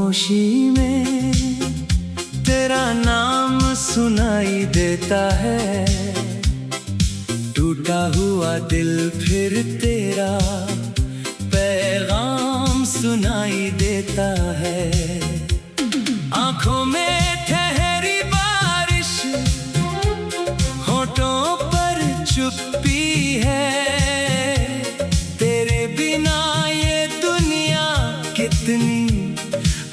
खामोशी में तेरा नाम सुनाई देता है। टूटा हुआ दिल फिर तेरा पैगाम सुनाई देता है। आंखों में ठहरी बारिश, होठों पर चुप्पी है। तेरे बिना ये दुनिया कितनी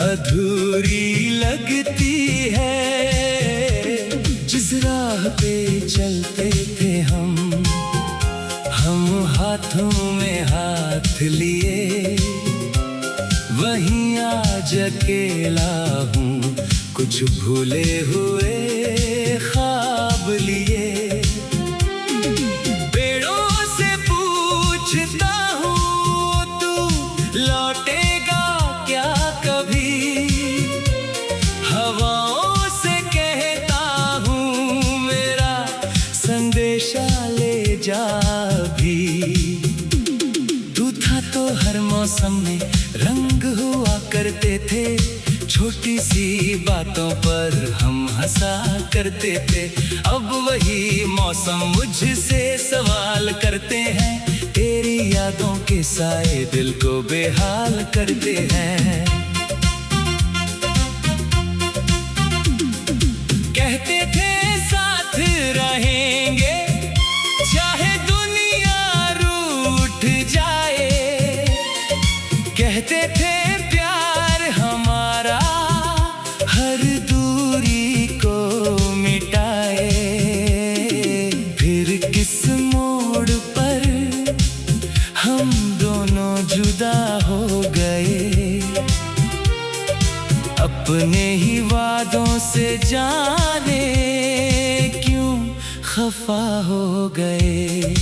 अधूरी लगती है। जिस राह पे चलते थे हम हाथों में हाथ लिए, वहीं आज अकेला हूँ कुछ भूले हुए ख्वाब लिए। पेड़ों से पूछता हूँ तू लौटेगा क्या कभी, हवाओं से कहता हूँ मेरा संदेशा ले जा भी। तू था तो हर मौसम में रंग हुआ करते थे, छोटी सी बातों पर हम हंसा करते थे। अब वही मौसम मुझसे सवाल करते हैं, तेरी यादों के साए दिल को बेहाल करते हैं। कहते थे साथ रहेंगे चाहे दुनिया रूठ जाए, कहते थे प्यार हमारा हर दूरी को मिटाए। फिर किस मोड़ पर हम दोनों जुदा हो गए, अपने ही वादों से जाने क्यों खफा हो गए।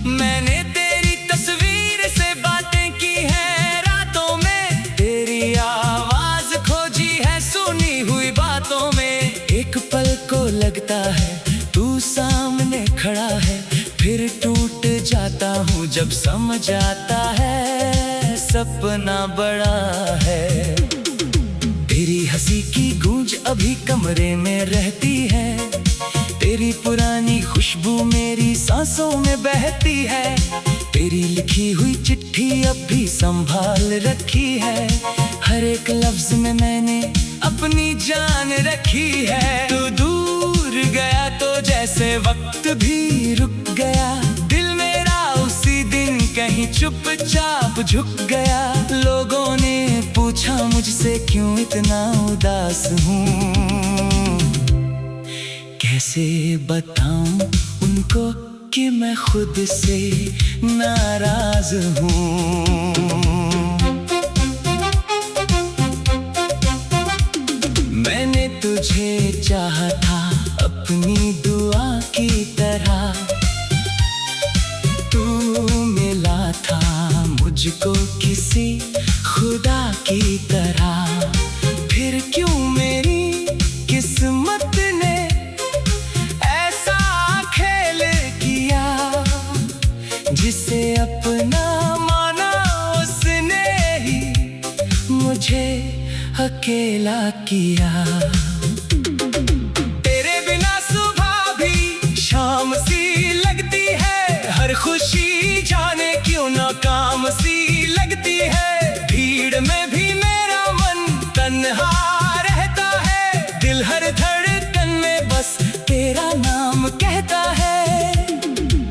मैंने तेरी तस्वीर से बातें की है रातों में, तेरी आवाज खोजी है सुनी हुई बातों में। एक पल को लगता है तू सामने खड़ा है, फिर टूट जाता हूँ जब समझ आता है सपना बड़ा है। तेरी हंसी की गूंज अभी कमरे में रहती है, तेरी पुरानी खुशबू मेरी सांसों में बहती है। तेरी लिखी हुई चिट्ठी अब भी संभाल रखी है, हर एक लफ्ज में मैंने अपनी जान रखी है। तू दूर गया तो जैसे वक्त भी रुक गया, दिल मेरा उसी दिन कहीं चुपचाप झुक गया। लोगों ने पूछा मुझसे क्यों इतना उदास हूँ, कैसे बताऊं उनको कि मैं खुद से नाराज हूँ। मैंने तुझे चाहा था अपनी दुआ की तरह, तू मिला था मुझको किसी खुदा की तरह। फिर क्यों मेरी किस्मत ने ऐसा खेल किया, जिसे अपना माना उसने ही मुझे अकेला किया। तेरे बिना सुबह भी शाम सी लगती है, हर खुशी जाने क्यों नाकाम सी लगती है। भीड़ में भी मेरा मन तन्हा रहता है, दिल हर धड़कन में बस तेरा नाम कहता है।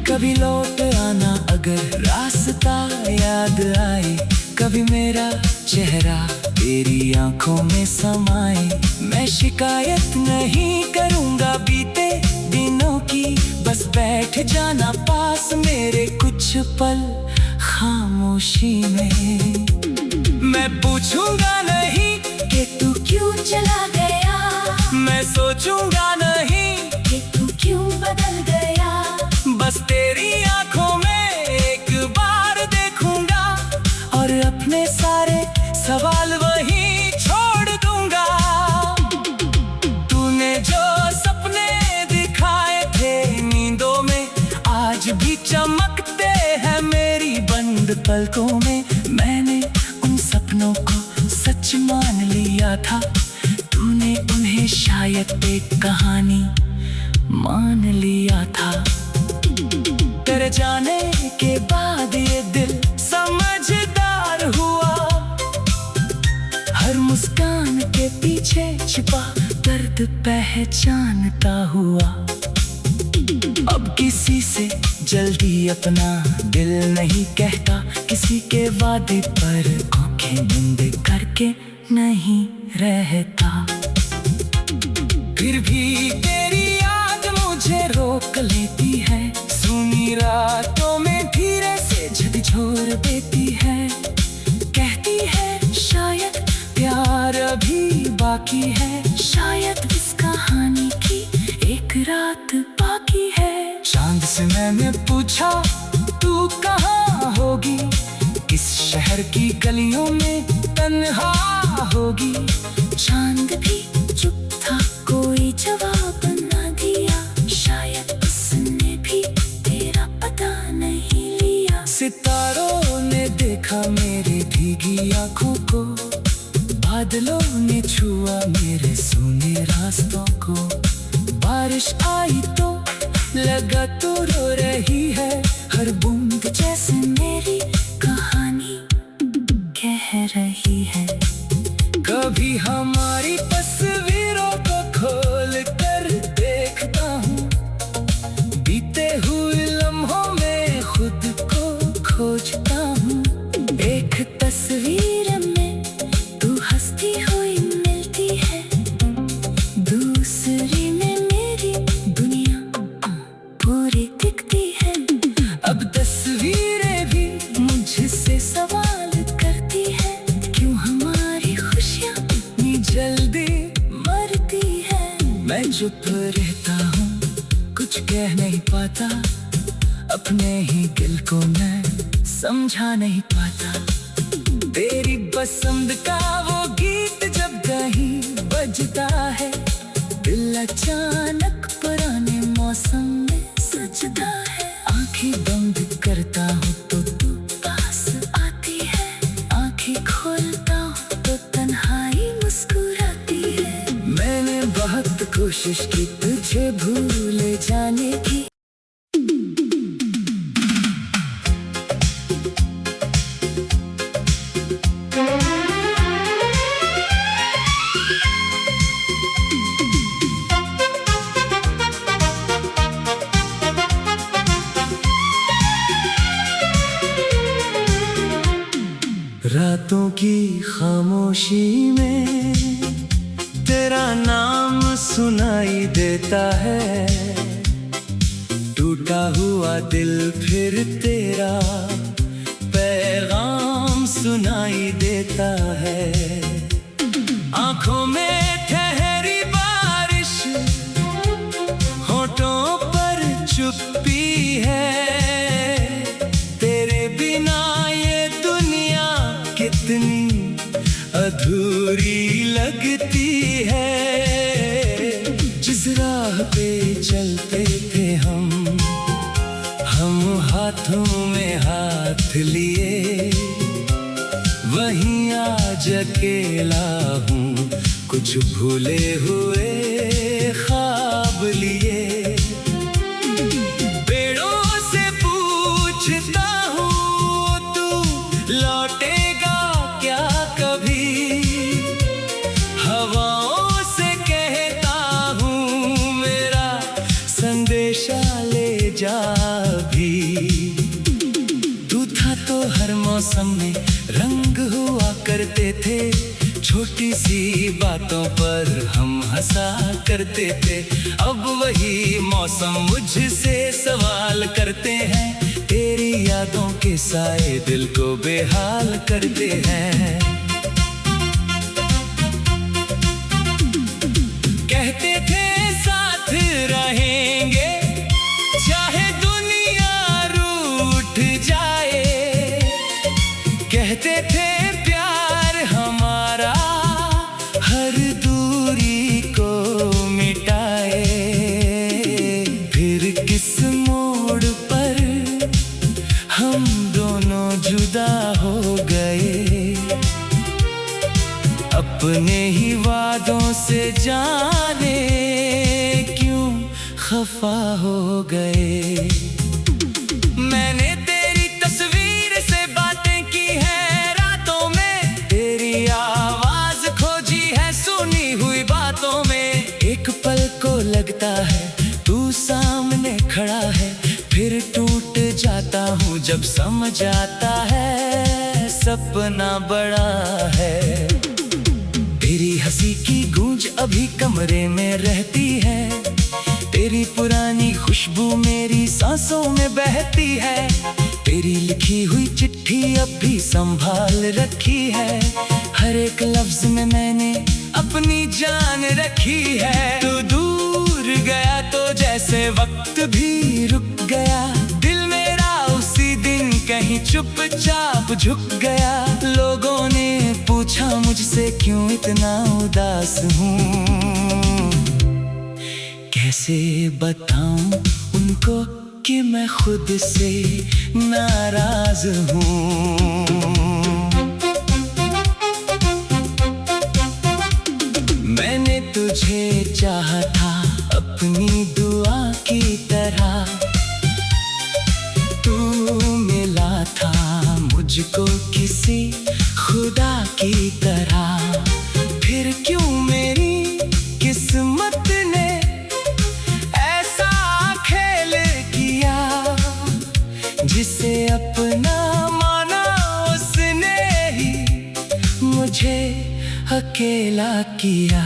कभी लौट आना अगर रास्ता याद आए, कभी मेरा चेहरा तेरी आंखों में समाए। मैं शिकायत नहीं करूंगा बीते दिनों की, बस बैठ जाना पास मेरे कुछ पल खामोशी में। मैं पूछूंगा नहीं कि तू क्यों चला गया, मैं सोचूंगा नहीं कि तू क्यों बदल गया। बस तेरी आंखों में एक बार देखूंगा और अपने सारे सवाल वहीं छोड़ दूंगा। तूने जो सपने दिखाए थे नींदों में, आज भी चमकते हैं मेरी बंद पलकों में। मैंने उन सपनों को सच मान लिया था तूने उन्हें, शायद एक कहानी मान लिया था। तेरे जाने के बाद ये दिल समझदार हुआ, हर मुस्कान के पीछे छिपा दर्द पहचानता हुआ। अब किसी से जल्दी अपना दिल नहीं कहता, किसी के वादे पर आंखें बंद करके नहीं रहता। फिर भी तेरी याद मुझे रोक लेती है, सूनी रातों में धीरे से झकझोर देती है। कहती है शायद प्यार अभी बाकी है, शायद इस कहानी की एक रात बाकी है। चांद से मैंने पूछा तू कहाँ होगी, किस शहर की गलियों में तन्हा होगी। चांद भी चुप था, कोई जवाब न दिया, शायद उसने भी तेरा पता नहीं लिया। सितारों ने देखा मेरी भीगी आंखों को, बादलों ने छुआ मेरे सूने रास्तों को। बारिश आई तो लगा तू रो रही है, हर बूंद जैसे मेरी कहानी कह रही है। कभी हमारी तस्वीरों को खोल कर देखता हूँ, बीते हुए लम्हों में खुद को खोजता हूँ। एक तस्वीर में तू हंसती हुई मिलती है, दूसरी में मेरी दुनिया पूरी दिखती है। अब तस्वीरें भी मुझसे सवाल करती है, क्यों हमारी खुशियाँ इतनी जल्दी मरती है। मैं चुप रहता हूँ, कुछ कह नहीं पाता, अपने ही दिल को मैं समझा नहीं पाता। तेरी पसंद का वो गीत जब कहीं बजता है, दिल अचानक पुराने मौसम में सजता है। आंखें बंद करता हूँ तो तू पास आती है, आंखें खोलता हूँ तो तन्हाई मुस्कुराती है। मैंने बहुत कोशिश की तुझे भूल जाने की, रातों की खामोशी में तेरा नाम सुनाई देता है। टूटा हुआ दिल फिर तेरा पैगाम सुनाई देता है। आंखों में ठहरी बारिश, होठों पर चुप्पी है। तेरे बिना ये दुनिया कितनी अधूरी लगती है। जिस राह पे चलते थे हम हाथों में हाथ लिए, वहीं आज अकेला हूँ, कुछ भूले हुए ख्वाब लिए। पेड़ों से पूछता हूँ तू लौटेगा क्या कभी, हवाओं से कहता हूँ मेरा संदेशा ले जा भी। तू था तो हर मौसम में रंग हुआ करते थे, छोटी सी बातों पर हम हंसा करते थे। अब वही मौसम मुझसे सवाल करते हैं, तेरी यादों के साए दिल को बेहाल करते हैं। कहते थे साथ रहेंगे चाहे दुनिया रूठ जाए, कहते थे प्यार हमारा हर दूरी को मिटाए। फिर किस मोड़ पर हम दोनों जुदा हो गए, वादों से जाने क्यों खफा हो गए। मैंने तेरी तस्वीर से बातें की है रातों में, तेरी आवाज खोजी है सुनी हुई बातों में। एक पल को लगता है तू सामने खड़ा है, फिर टूट जाता हूँ जब समझ आता है सपना बड़ा है। तेरी हंसी की गूंज अभी कमरे में रहती है, तेरी पुरानी खुशबू मेरी सांसों में बहती है। तेरी लिखी हुई चिट्ठी अब भी संभाल रखी है, हर एक लफ्ज में मैंने अपनी जान रखी है। तू दूर गया तो जैसे वक्त भी रुक गया, दिल मेरा उसी दिन कहीं चुपचाप झुक गया। लोगों ने पूछा मुझसे क्यों इतना उदास हूँ, कैसे बताऊं उनको कि मैं खुद से नाराज हूँ। मैंने तुझे चाहा था अपनी दुआ की तरह, तू मिला था मुझको किसी खुदा की तरह। फिर क्यों मेरी किस्मत ने ऐसा खेल किया, जिसे अपना माना उसने ही मुझे अकेला किया।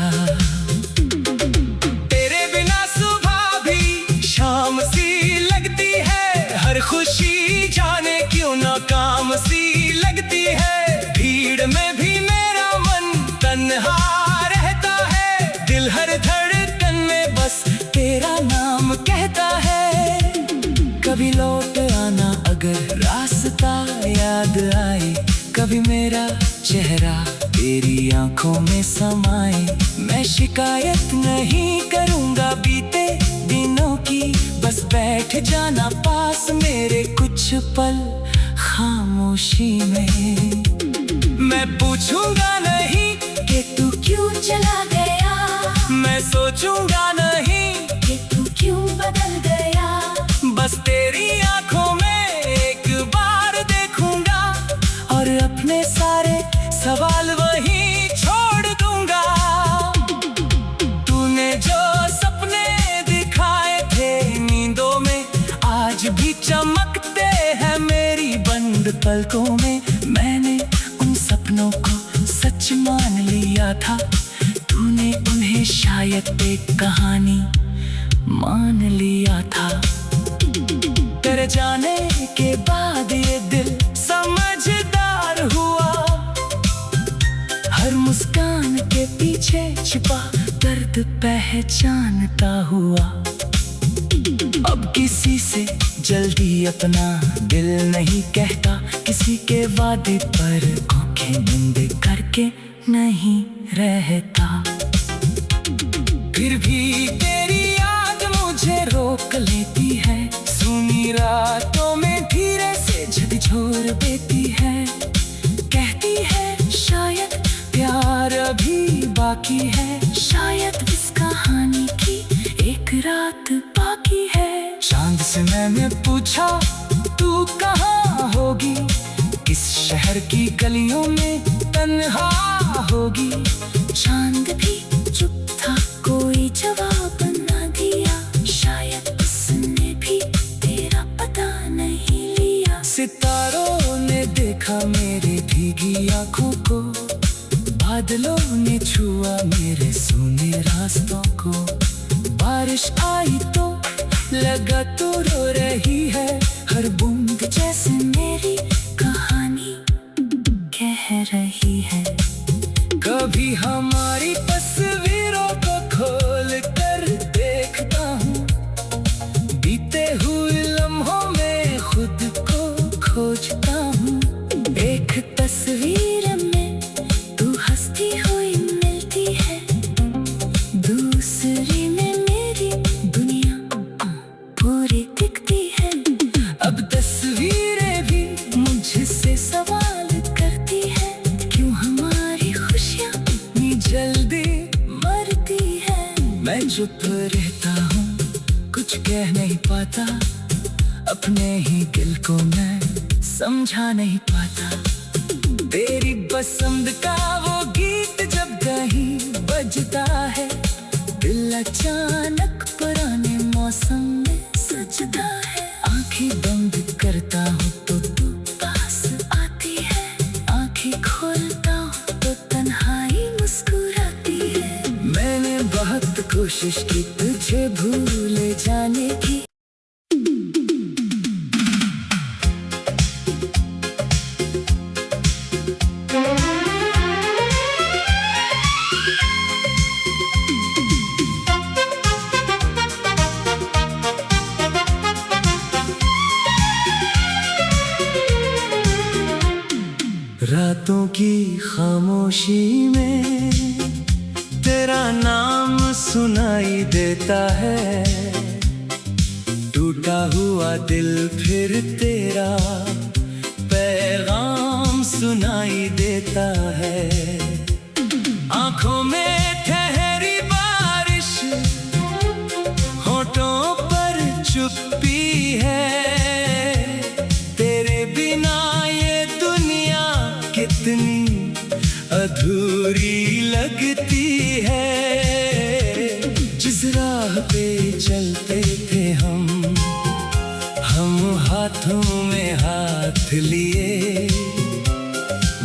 तेरे बिना सुबह भी शाम सी लगती है, हर खुशी जाने क्यों नाकाम सी लगती है। भीड़ में भी मेरा मन तन्हा रहता है, दिल हर धड़कन में बस तेरा नाम कहता है। कभी लौट आना अगर रास्ता याद आए, कभी मेरा चेहरा तेरी आंखों में समाए। मैं शिकायत नहीं करूंगा बीते दिनों की, बस बैठ जाना पास मेरे कुछ पल खामोशी में। मैं पूछूंगा नहीं कि तू क्यों चला गया, मैं सोचूंगा नहीं कि तू क्यों बदल गया। बस तेरी आंखों में एक बार देखूंगा और अपने सारे सवाल वहीं छोड़ दूंगा। तूने जो सपने दिखाए थे नींदों में, आज भी चमकते हैं मेरी बंद पलकों में। मैंने उन सपनों को सच मान लिया था, तूने उन्हें शायद एक कहानी मान लिया था। तेरे जाने के बाद ये दिल समझदार हुआ, हर मुस्कान के पीछे छिपा दर्द पहचानता हुआ। अब किसी से जल्दी अपना दिल नहीं कहता, किसी के वादे पर आंखें बंद करके नहीं रहता। फिर भी तेरी याद मुझे रोक लेती है, सुनी रातों में धीरे से झकझोर देती है। कहती है शायद प्यार अभी बाकी है, शायद इस कहानी की एक रात बाकी है। चांद से मैंने पूछा तू कहाँ होगी, किस शहर की गलियों में तन्हा होगी। चांद भी चुप था, कोई जवाब न दिया, शायद उसने भी तेरा पता नहीं लिया। सितारों ने देखा मेरी भीगी आंखों को, बादलों ने छुआ मेरे सूने रास्तों को। बारिश आई तो लगा तो रो रही है, हर बूंद जैसे मेरी कहानी कह रही है। कभी हमारी तस्वीरों को खोल कर देखता हूँ, बीते हुए लम्हों में खुद को खोजता हूँ। एक तस्वीर में तू हंसती हुई मिलती है, दूसरी में मेरी दुनिया पूरी दिखती है। अब तस्वीरें भी मुझसे सवाल करती है, क्यों हमारी खुशियाँ इतनी जल्दी चुप रहता हूँ, कुछ कह नहीं पाता, अपने ही दिल को मैं समझा नहीं पाता। तेरी पसंद का वो गीत जब कहीं बजता है, दिल अचानक पुराने मौसम में सजता है। आंखें बंद करता हूँ तो तू पास आती है, आंखें खोलता हूँ तो तन्हाई मुस्कुराती है। मैंने बहुत कोशिश की तुझे भूल जाने की, रातों की खामोशी में तेरा नाम सुनाई देता है। टूटा हुआ दिल फिर तेरा पैगाम सुनाई देता है। आंखों में ठहरी बारिश, होठों पर चुप्पी है। तेरे बिना ये दुनिया कितनी अधूरी लगती है। जिस राह पे चलते थे हम हाथों में हाथ लिए,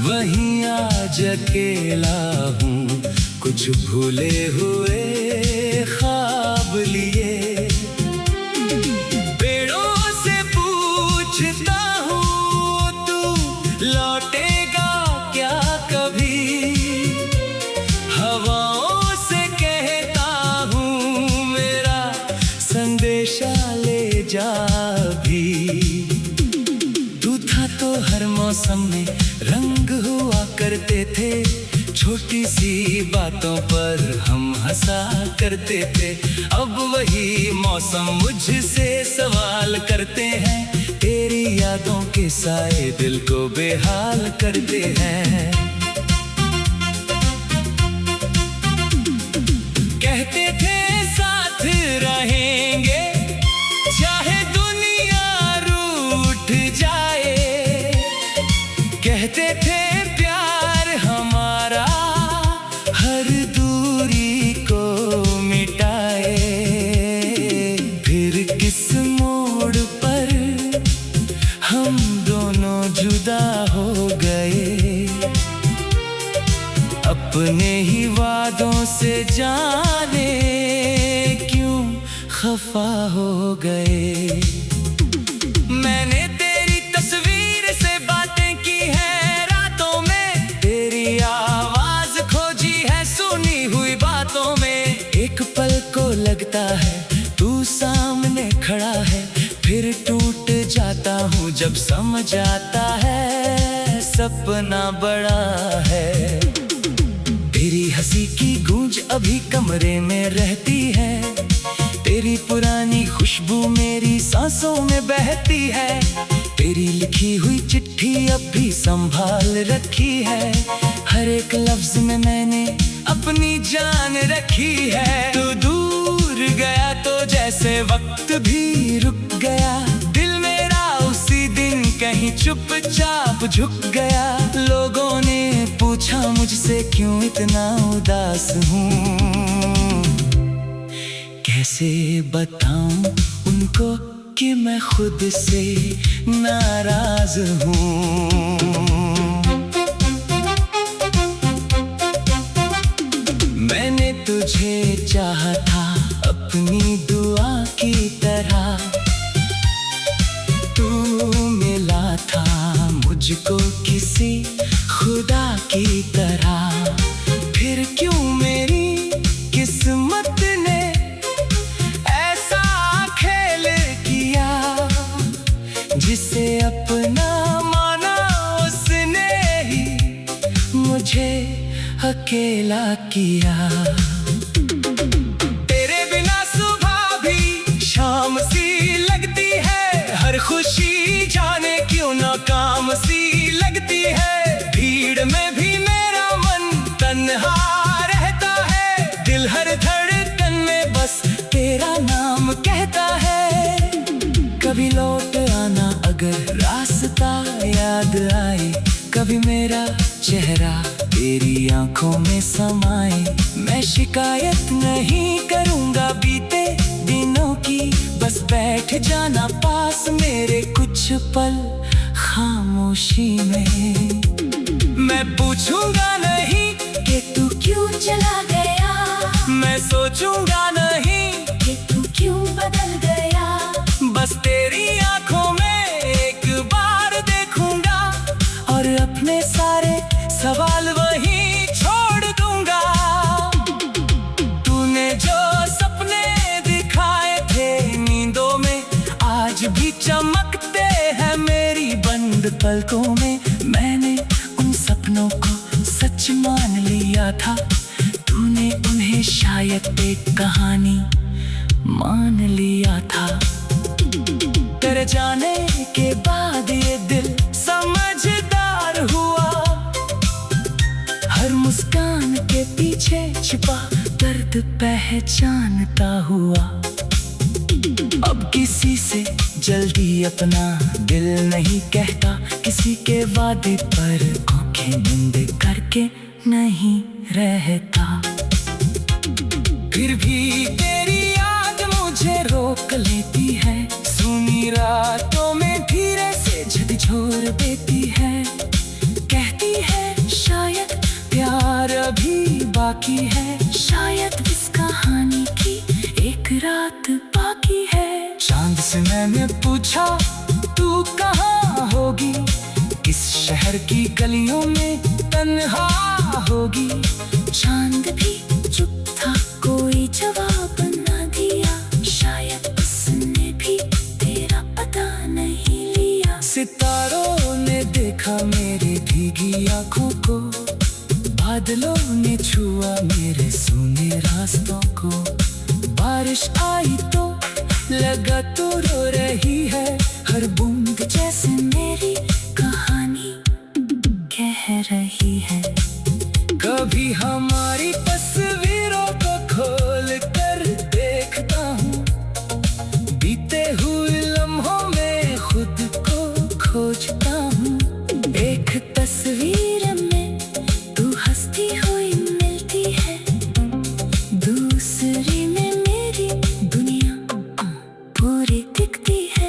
वहीं आज अकेला हूँ, कुछ भूले हुए ख्वाब लिए। पेड़ों से पूछता हूँ तू लौटेगा क्या कभी, हवाओं से कहता हूँ मेरा संदेशा ले जा भी। तू था तो हर मौसम में रंग हुआ करते थे, छोटी सी बातों पर हम हंसा करते थे। अब वही मौसम मुझसे सवाल करते हैं, तेरी यादों के साए दिल को बेहाल करते हैं। कहते थे साथ रहेंगे चाहे दुनिया रूठ जाए, कहते थे प्यार हमारा हर दूरी को मिटाए। फिर किस मोड़ पर हम दोनों जुदा हो गए, अपने ही वादों से जाने क्यों खफा हो गए। मैंने तेरी तस्वीर से बातें की है रातों में, तेरी आवाज खोजी है सुनी हुई बातों में। एक पल को लगता है तू सामने खड़ा है, फिर टूट जाता हूँ जब समझ आता है सपना बड़ा है। तेरी हंसी की गूंज अभी कमरे में रहती है, तेरी पुरानी खुशबू मेरी सांसों में बहती है। तेरी लिखी हुई चिट्ठी अब भी संभाल रखी है, हर एक लफ्ज में मैंने अपनी जान रखी है। तू दूर गया तो जैसे वक्त भी रुक गया, दिल मेरा उसी दिन कहीं चुपचाप झुक गया। लोगों ने पूछा मुझसे क्यों इतना उदास हूँ, कैसे बताऊं उनको कि मैं खुद से नाराज हूँ। मैंने तुझे चाहा था अपनी दुआ की तरह, तू मिला था मुझको किसी खुदा की तरह। फिर क्यों मेरी किस्मत ने ऐसा खेल किया, जिसे अपना माना उसने ही मुझे अकेला किया। तेरे बिना सुबह भी शाम सी लगती है, हर खुशी जाने क्यों नाकाम सी लगती है। भीड़ में भी मेरा मन तन्हा रहता है, दिल हर धड़कन में बस तेरा नाम कहता है। कभी लौट आना अगर रास्ता याद आए, कभी मेरा चेहरा तेरी आंखों में समाए। मैं शिकायत नहीं करूंगा बीते दिनों की, बस बैठ जाना पास मेरे कुछ पल खामोशी में। मैं पूछूंगा नहीं कि तू क्यों चला गया, मैं सोचूंगा नहीं कि तू क्यों बदल गया। बस तेरी आंखों में एक बार देखूंगा और अपने सारे सवाल वहीं छोड़ दूंगा। तूने जो सपने दिखाए थे नींदों में, आज भी चमकते हैं मेरी बंद पलकों में। मैंने उन सपनों को सच मान लिया था, तूने उन्हें शायद एक कहानी मान लिया था। तेरे जाने के बाद ये दिल समझदार हुआ, हर मुस्कान के पीछे छिपा दर्द पहचानता हुआ। अब किसी से जल्दी अपना दिल नहीं कहता, किसी के वादे पर आंखें बंद करके नहीं रहता। फिर भी तेरी याद मुझे रोक लेती है, सुनी रातों में धीरे से झकझोर देती है। कहती है शायद प्यार अभी बाकी है, शायद इस कहानी की एक रात बाकी है। चांद से मैंने पूछा तू कहाँ होगी, किस शहर की गलियों में तन्हा होगी। चांद भी चुप था, कोई जवाब न दिया, शायद उसने भी तेरा पता नहीं लिया। सितारों ने देखा मेरी भीगी आंखों को, बादलों ने छुआ मेरे सूने रास्तों को। बारिश आई तो लगा तू रो रही है, हर बूंद जैसे मेरी कहानी कह रही है। कभी हमारी तस्वीरों को खोल कर देखता हूँ, बीते हुए लम्हों में खुद को खोजता हूँ। एक तस्वीर में तू हंसती हुई मिलती है, दूसरी में मेरी दुनिया पूरी दिखती है।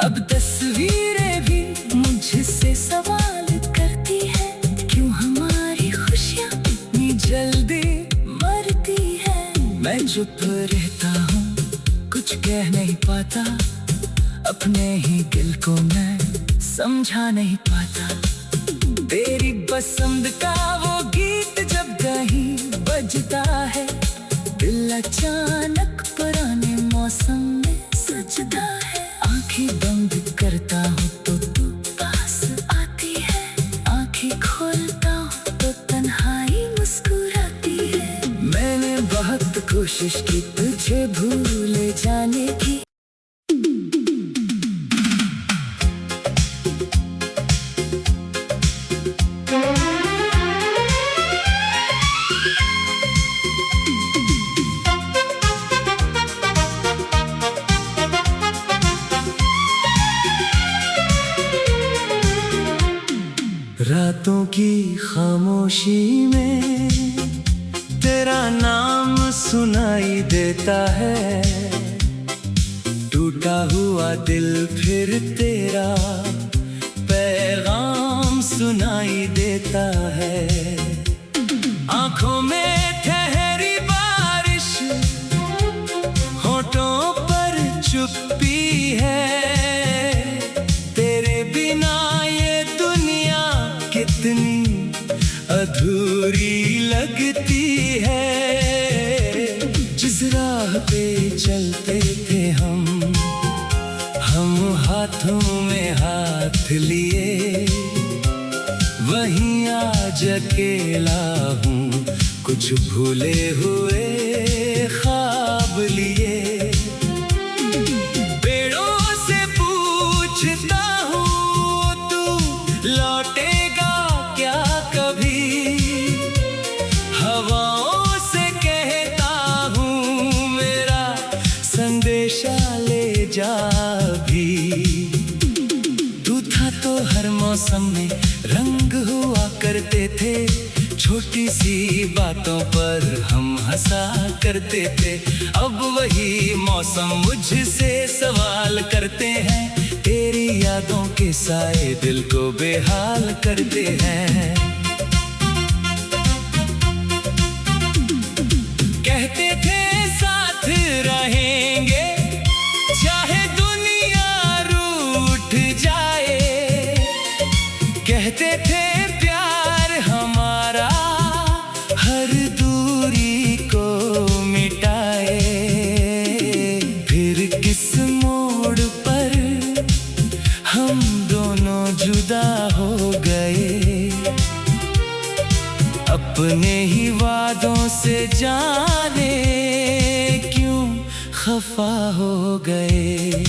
अब तस्वीरें भी मुझसे सवाल करती है, क्यों हमारी खुशियाँ इतनी जल्दी मरती है। मैं चुप रहता हूँ, कुछ कह नहीं पाता, अपने ही दिल को मैं समझा नहीं पाता। तेरी पसंद का वो गीत जब कहीं बजता है, दिल अचानक पुराने मौसम में सजता है। आंखें बंद करता हूँ तो तू पास आती है, आंखें खोलता हूँ तो तन्हाई मुस्कुराती है। मैंने बहुत कोशिश की तुझे भूले जाने की। रातों की खामोशी में तेरा नाम सुनाई देता है, टूटा हुआ दिल फिर तेरा पैगाम सुनाई देता है। आंखों में ठहरी बारिश, होठों पर चुप्पी है। तेरे बिना ये दुनिया कितनी अधूरी लगती है। जिस राह पे चलते थे हम हाथों में हाथ लिए, वहीं आज अकेला हूँ, कुछ भूले हुए ख्वाब लिए। पेड़ों से पूछता हूँ तू लौटेगा क्या कभी, हवाओं से कहता हूँ मेरा मौसम में रंग हुआ करते थे, छोटी सी बातों पर हम हंसा करते थे। अब वही मौसम मुझसे सवाल करते हैं, तेरी यादों के साए दिल को बेहाल करते हैं। कहते थे साथ रहेंगे चाहे दुनिया रूठ जाए, कहते थे प्यार हमारा हर दूरी को मिटाए। फिर किस मोड़ पर हम दोनों जुदा हो गए, अपने ही वादों से जाने क्यों खफा हो गए।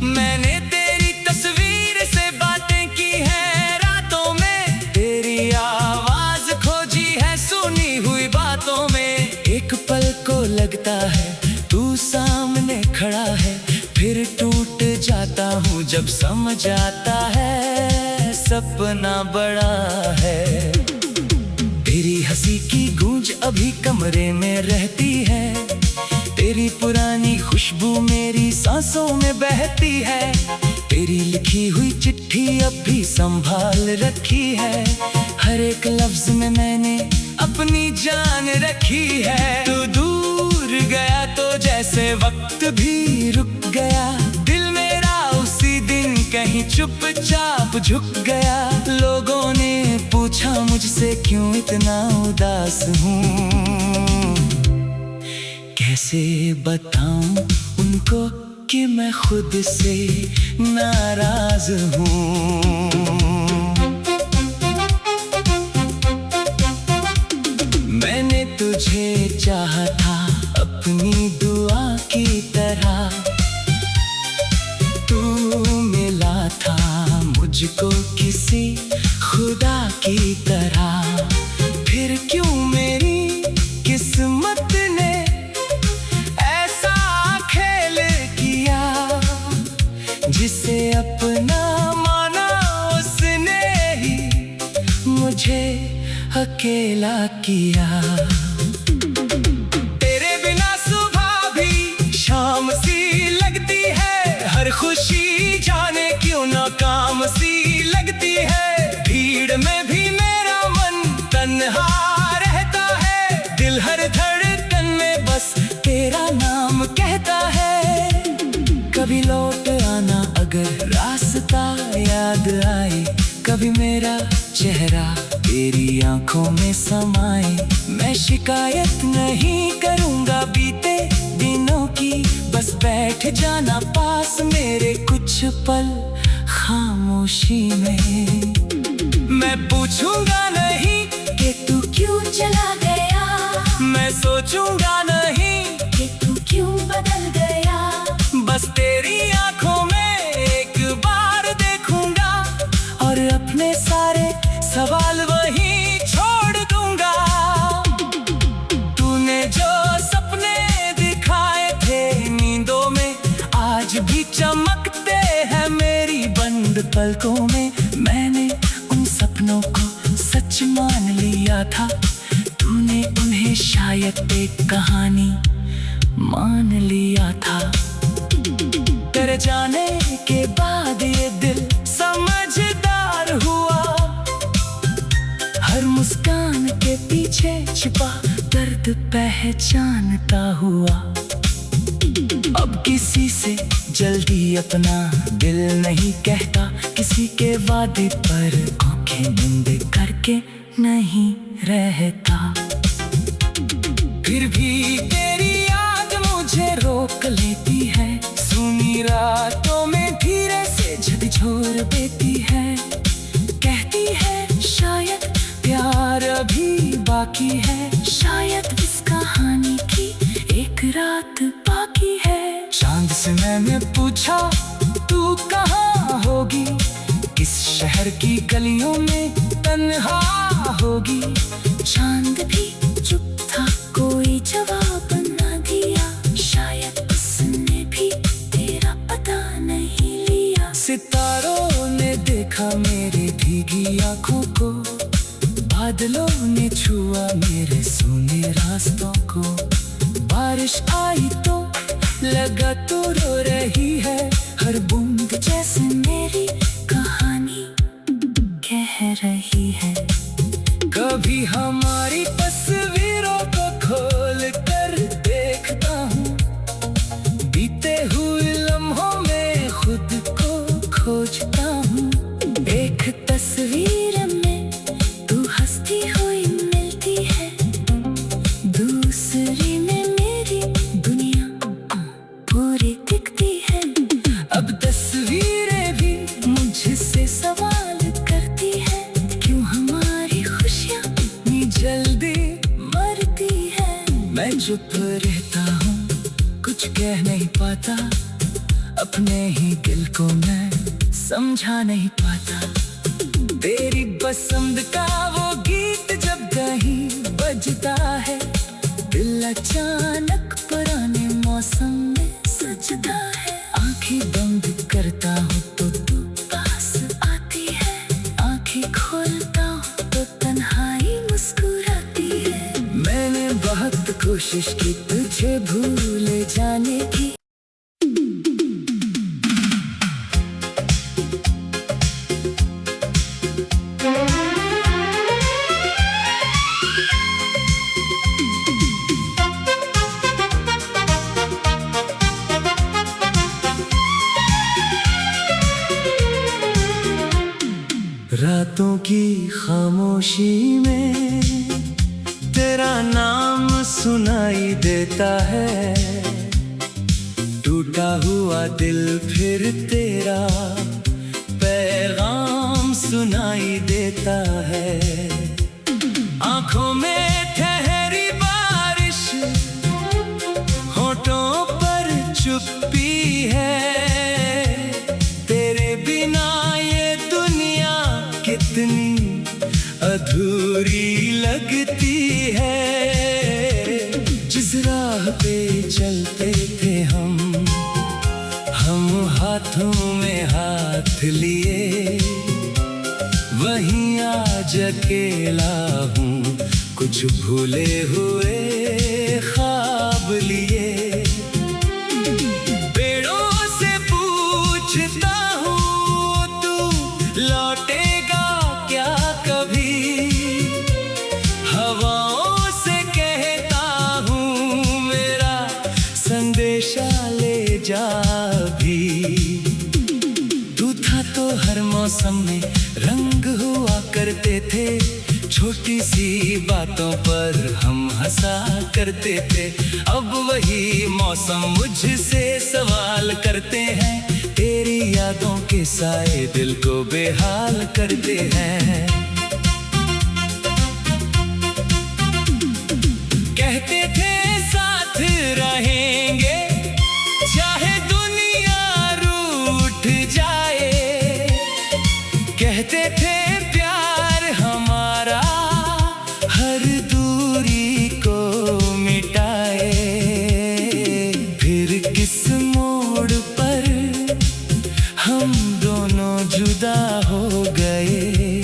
मैंने तेरी तस्वीर से बातें की हैं रातों में, तेरी आवाज खोजी है सुनी हुई बातों में। एक पल को लगता है तू सामने खड़ा है, फिर टूट जाता हूँ जब समझ आता है सपना बड़ा है। तेरी हंसी की गूंज अभी कमरे में रहती है, तेरी पुरानी खुशबू मेरी सांसों में बहती है। तेरी लिखी हुई चिट्ठी अब भी संभाल रखी है, हर एक लफ्ज में मैंने अपनी जान रखी है। तू दूर गया तो जैसे वक्त भी रुक गया, दिल मेरा उसी दिन कहीं चुपचाप झुक गया। लोगों ने पूछा मुझसे क्यों इतना उदास हूँ, कैसे बताऊं उनको कि मैं खुद से नाराज हूँ। मैंने तुझे चाहा था अपनी दुआ की तरह, तू मिला था मुझको किसी खुदा की तरह। फिर क्यों मेरी किस्मत ने ऐसा खेल किया, जिसे अपना माना उसने ही मुझे अकेला किया। तेरे बिना सुबह भी शाम सी लगती है, हर खुशी जाने क्यों नाकाम सी लगती है। भीड़ में भी मेरा मन तन्हा रहता है, दिल हर धड़कन में बस तेरा नाम कहता है। कभी लौट आना अगर रास्ता याद आए, कभी मेरा चेहरा तेरी आंखों में समाए। मैं शिकायत नहीं करूंगा बीते दिनों की, बस बैठ जाना पास मेरे कुछ पल खामोशी में। मैं पूछूंगा नहीं कि तू क्यों चला गया, मैं सोचूंगा नहीं कि तू क्यों बदल गया। बस तेरी आंखों में एक बार देखूंगा और अपने सारे सवाल वहीं छोड़ दूंगा। तूने जो सपने दिखाए थे नींदों में, आज भी चमकते हैं मेरी बंद पलकों में। मैंने उन सपनों को सच मान लिया था, तूने उन्हें शायद एक कहानी मान लिया था। तेरे जाने के बाद ये दिल समझदार हुआ, हर मुस्कान के पीछे छिपा दर्द पहचानता हुआ। अब किसी से जल्दी अपना दिल नहीं कहता, किसी के वादे पर आंखें बंद करके नहीं रहता। फिर भी तेरी याद मुझे रोक लेती है, सुनी रातों में धीरे से झकझोर देती है। कहती है शायद प्यार अभी बाकी है, शायद इस कहानी की एक रात बाकी है। चांद से मैंने पूछा तू कहाँ होगी, किस शहर की गलियों में तन्हा होगी। चांद भी चुप था, कोई जवाब न दिया, शायद उसने भी तेरा पता नहीं लिया। सितारों ने देखा मेरी भीगी आंखों को, बादलों ने छुआ मेरे सूने रास्तों को। बारिश आई तो लगा तो रो रही है, हर बूंद जैसे मेरी कहानी कह रही है। कभी हमारी तस्वीरों को खोल कर देखता हूँ, बीते हुए लम्हों में खुद को खोजता हूँ। एक तस्वीर में तू हंसती हुई मिलती है, दूसरी में मेरी दुनिया पूरी दिखती है। अब तस्वीरें भी मुझसे सवाल करती है, क्यों हमारी खुशियाँ इतनी जल्दी मरती है। मैं चुप रहता हूँ, कुछ कह नहीं पाता, अपने ही दिल को मैं समझा नहीं पाता। तेरी पसंद का वो गीत जब कहीं बजता है, दिल अचानक पुराने मौसम में सजता है। आंखें बंद करता हूँ तो तू पास आती है, आंखें खोलता हूँ तो तन्हाई मुस्कुराती है। मैंने बहुत कोशिश की तुझे भूल जाने की, रातों की खामोशी में तेरा नाम सुनाई देता है। टूटा हुआ दिल फिर तेरा पैगाम सुनाई देता है। आंखों में ठहरी बारिश, होठों पर चुप्पी है। तेरे बिना ये दुनिया कितनी अधूरी लगती है। जिस राह पे चलते थे हम हाथों में हाथ लिए, वहीं आज अकेला हूँ, कुछ भूले हुए ख्वाब लिए। पेड़ों से पूछता हूँ तू लौटेगा क्या कभी, हवाओं से कहता हूँ मेरा संदेशा ले जा भी। तू था तो हर मौसम में रंग हुआ करते थे, छोटी सी बातों पर हम हंसा करते थे। अब वही मौसम मुझसे सवाल करते हैं, तेरी यादों के साए दिल को बेहाल करते हैं। कहते थे साथ रहेंगे चाहे दुनिया रूठ जाए, कहते थे प्यार हमारा हर दूरी को मिटाए। फिर किस मोड़ पर हम दोनों जुदा हो गए,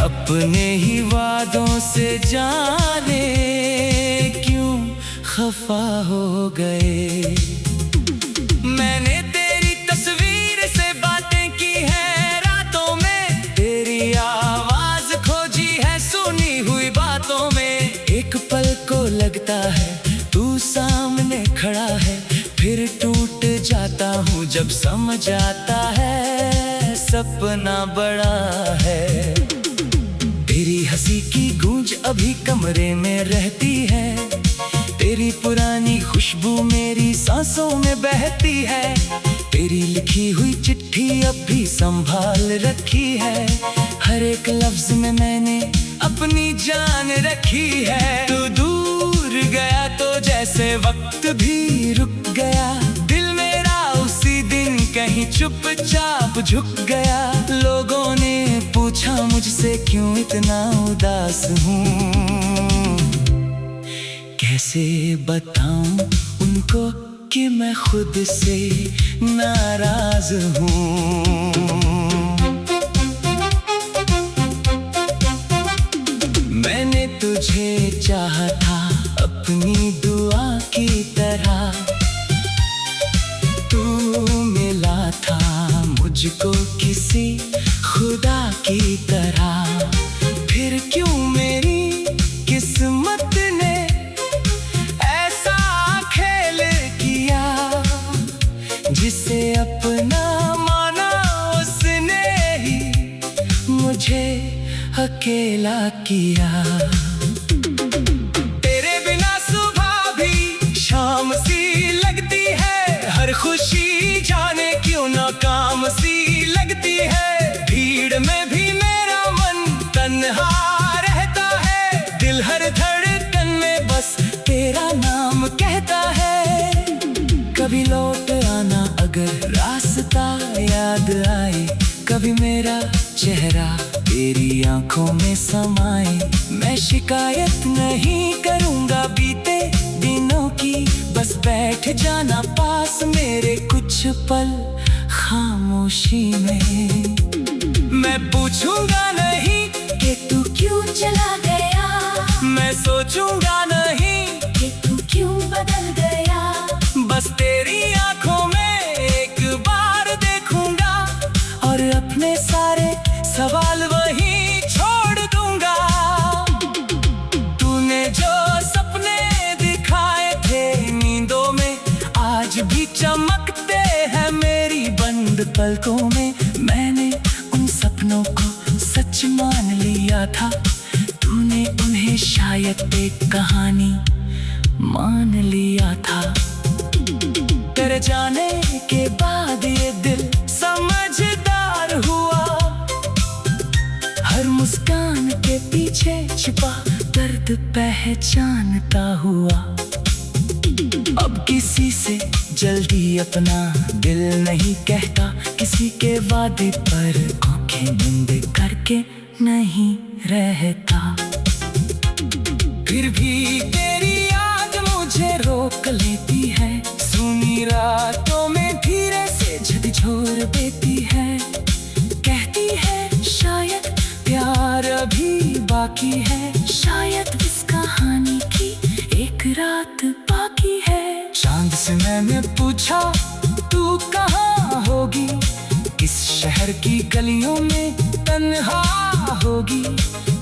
अपने ही वादों से जाने क्यों खफा हो गए। मैंने तेरी तस्वीर से बातें की है रातों में, तेरी आवाज खोजी है सुनी हुई बातों में। एक पल को लगता है तू सामने खड़ा है, फिर टूट जाता हूँ जब समझ आता है सपना बड़ा है। तेरी हंसी की गूंज अभी कमरे में रहती है, तेरी पुरानी खुशबू मेरी सांसों में बहती है। तेरी लिखी हुई चिट्ठी अब भी संभाल रखी है, हर एक लफ्ज में मैंने अपनी जान रखी है। तू दूर गया तो जैसे वक्त भी रुक गया, दिल मेरा उसी दिन कहीं चुपचाप झुक गया। लोगों ने पूछा मुझसे क्यों इतना उदास हूँ, कैसे बताऊं उनको कि मैं खुद से नाराज हूँ। तुझे चाहा था अपनी दुआ की तरह। तू मिला था मुझको किसी खुदा की तरह। फिर क्यों मेरी किस्मत ने ऐसा खेल किया, जिसे अपना माना उसने ही मुझे अकेला किया। तेरे बिना सुबह भी शाम सी लगती है, हर खुशी जाने क्यों नाकाम सी लगती है। भीड़ में भी मेरा मन तन्हा रहता है, दिल हर धड़कन में बस तेरा नाम कहता है। कभी लौट आना अगर रास्ता याद आए, कभी मेरा चेहरा तेरी आंखों में समाए। मैं शिकायत नहीं करूंगा बीते दिनों की, बस बैठ जाना पास मेरे कुछ पल खामोशी में। मैं पूछूंगा नहीं कि तू क्यों चला गया, मैं सोचूंगा नहीं कि तू क्यों बदल गया। बस तेरी आंखों में एक बार देखूंगा और अपने सारे सवाल वहीं छोड़ दूंगा। तूने जो सपने दिखाए थे नींदों में, आज भी चमकते हैं मेरी बंद पलकों में। मैंने उन सपनों को सच मान लिया था, तूने उन्हें शायद एक कहानी मान लिया था। तेरे जाने के बाद ये दिल समझदार हुआ, हर मुस्कान के पीछे छिपा दर्द पहचानता हुआ। अब किसी से जल्दी अपना दिल नहीं कहता, किसी के वादे पर आंखें बंद करके नहीं रहता। फिर भी तेरी याद मुझे रोक लेती है, सुनी रातों में धीरे से झकझोर देती है। कहती है शायद प्यार अभी बाकी है, शायद इस कहानी की एक रात बाकी है। चांद से मैंने पूछा तू कहाँ होगी, किस शहर की गलियों में तन्हा होगी।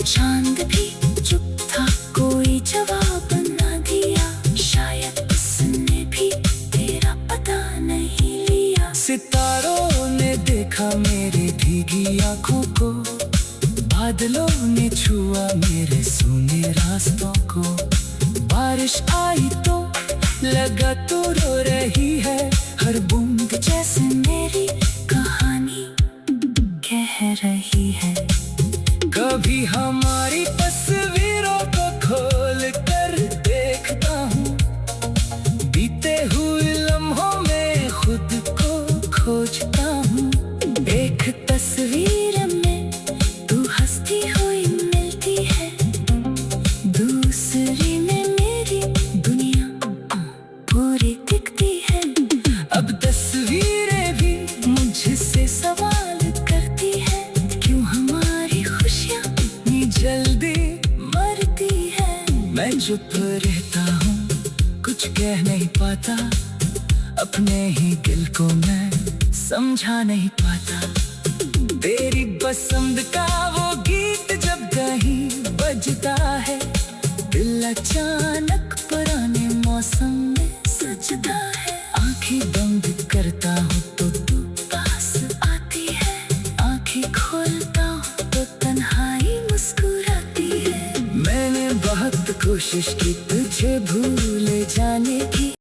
चांद भी चुप था, कोई जवाब न दिया, शायद उसने भी तेरा पता नहीं लिया। सितारों ने देखा मेरी भीगी आंखों को, बादलों ने छुआ मेरे सूने रास्तों को। बारिश आई तो लगा तू रो रही है, हर बूंद जैसे मेरी कहानी कह रही है। कभी हमारी तस्वीरों को खोल कर देखता हूँ, बीते हुए लम्हों में खुद को खोजता हूँ। एक तस्वीर में तू हंसती हुई मिलती है, दूसरी में मेरी दुनिया पूरी दिखती है। अब तस्वीरें भी मुझसे सवाल करती है, क्यों हमारी खुशियाँ इतनी जल्दी मरती है। मैं चुप रहता हूँ, कुछ कह नहीं पाता, अपने ही दिल को मैं समझा नहीं पाता। तेरी पसंद का वो गीत जब कहीं बजता है, दिल अचानक पुराने मौसम में सजता है। आंखें बंद करता हूँ तो तू पास आती है, आंखें खोलता हूँ तो तन्हाई मुस्कुराती है। मैंने बहुत कोशिश